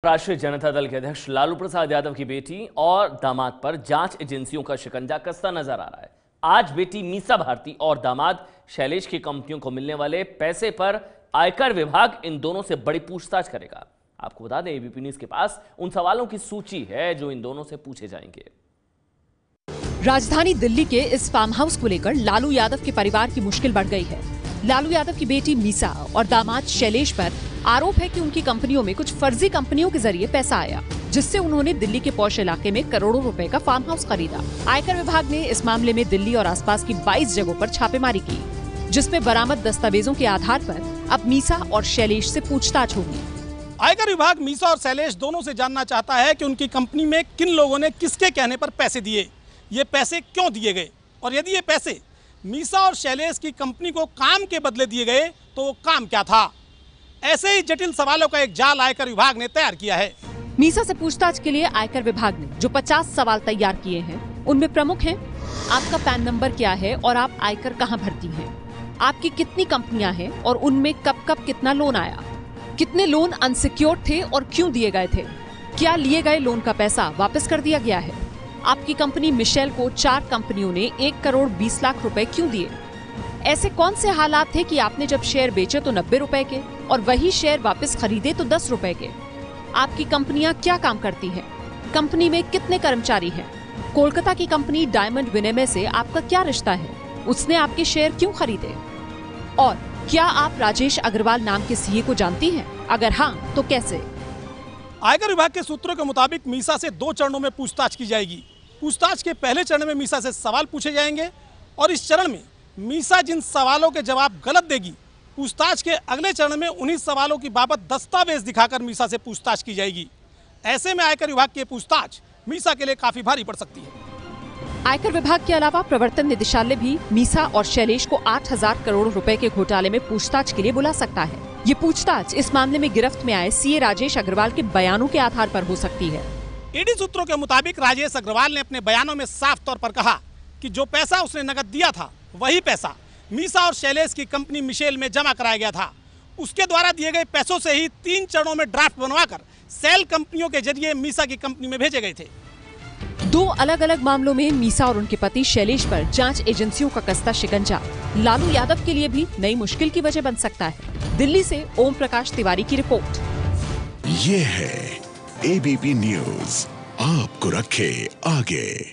राष्ट्रीय जनता दल के अध्यक्ष लालू प्रसाद यादव की बेटी और दामाद पर जांच एजेंसियों का शिकंजा कसता नजर आ रहा है। आज बेटी मीसा भारती और दामाद शैलेश की कंपनियों को मिलने वाले पैसे पर आयकर विभाग इन दोनों से बड़ी पूछताछ करेगा। आपको बता दें, एबीपी न्यूज के पास उन सवालों की सूची है जो इन दोनों से पूछे जाएंगे। राजधानी दिल्ली के इस फार्म हाउस को लेकर लालू यादव के परिवार की मुश्किल बढ़ गई है। लालू यादव की बेटी मीसा और दामाद शैलेश पर आरोप है कि उनकी कंपनियों में कुछ फर्जी कंपनियों के जरिए पैसा आया, जिससे उन्होंने दिल्ली के पॉश इलाके में करोड़ों रुपए का फार्म हाउस खरीदा। आयकर विभाग ने इस मामले में दिल्ली और आसपास की 22 जगहों पर छापेमारी की, जिसमें बरामद दस्तावेजों के आधार पर अब मीसा और शैलेश से पूछताछ होगी। आयकर विभाग मीसा और शैलेश दोनों से जानना चाहता है कि उनकी कंपनी में किन लोगों ने किसके कहने पर पैसे दिए, ये पैसे क्यों दिए गए, और यदि ये पैसे मीसा और शैलेश की कंपनी को काम के बदले दिए गए तो वो काम क्या था। ऐसे ही जटिल सवालों का एक जाल आयकर विभाग ने तैयार किया है। मीसा से पूछताछ के लिए आयकर विभाग ने जो 50 सवाल तैयार किए हैं, उनमें प्रमुख हैं: आपका पैन नंबर क्या है और आप आयकर कहां भरती हैं? आपकी कितनी कंपनियां हैं और उनमें कब कब कितना लोन आया? कितने लोन अनसिक्योर्ड थे और क्यों दिए गए थे? क्या लिए गए लोन का पैसा वापस कर दिया गया है? आपकी कंपनी मिशेल को 4 कंपनियों ने 1 करोड़ 20 लाख रुपए क्यों दिए? ऐसे कौन से हालात थे कि आपने जब शेयर बेचे तो 90 रुपए के और वही शेयर वापस खरीदे तो 10 रुपए के? आपकी कंपनियां क्या काम करती हैं? कंपनी में कितने कर्मचारी हैं? कोलकाता की कंपनी डायमंड विनिमय से आपका क्या रिश्ता है? उसने आपके शेयर क्यों खरीदे? और क्या आप राजेश अग्रवाल नाम के सीए को जानती हैं? अगर हाँ, तो कैसे? आयकर विभाग के सूत्रों के मुताबिक मीसा से 2 चरणों में पूछताछ की जाएगी। पूछताछ के पहले चरण में मीसा से सवाल पूछे जाएंगे और इस चरण में मीसा जिन सवालों के जवाब गलत देगी, पूछताछ के अगले चरण में उन्हीं सवालों की बाबत दस्तावेज दिखाकर मीसा से पूछताछ की जाएगी। ऐसे में आयकर विभाग की पूछताछ मीसा के लिए काफी भारी पड़ सकती है। आयकर विभाग के अलावा प्रवर्तन निदेशालय भी मीसा और शैलेश को 8,000 करोड़ रुपए के घोटाले में पूछताछ के लिए बुला सकता है। ये पूछताछ इस मामले में गिरफ्त में आए सीए राजेश अग्रवाल के बयानों के आधार पर हो सकती है। ईडी सूत्रों के मुताबिक राजेश अग्रवाल ने अपने बयानों में साफ तौर पर कहा कि जो पैसा उसने नकद दिया था, वही पैसा मीसा और शैलेश की कंपनी मिशेल में जमा कराया गया था। उसके द्वारा दिए गए पैसों से ही 3 चरणों में ड्राफ्ट बनवाकर सेल कंपनियों के जरिए मीसा की कंपनी में भेजे गए थे। 2 अलग अलग मामलों में मीसा और उनके पति शैलेश पर जांच एजेंसियों का कसता शिकंजा लालू यादव के लिए भी नई मुश्किल की वजह बन सकता है। दिल्ली से ओम प्रकाश तिवारी की रिपोर्ट। ये है एबीपी न्यूज, आपको रखे आगे।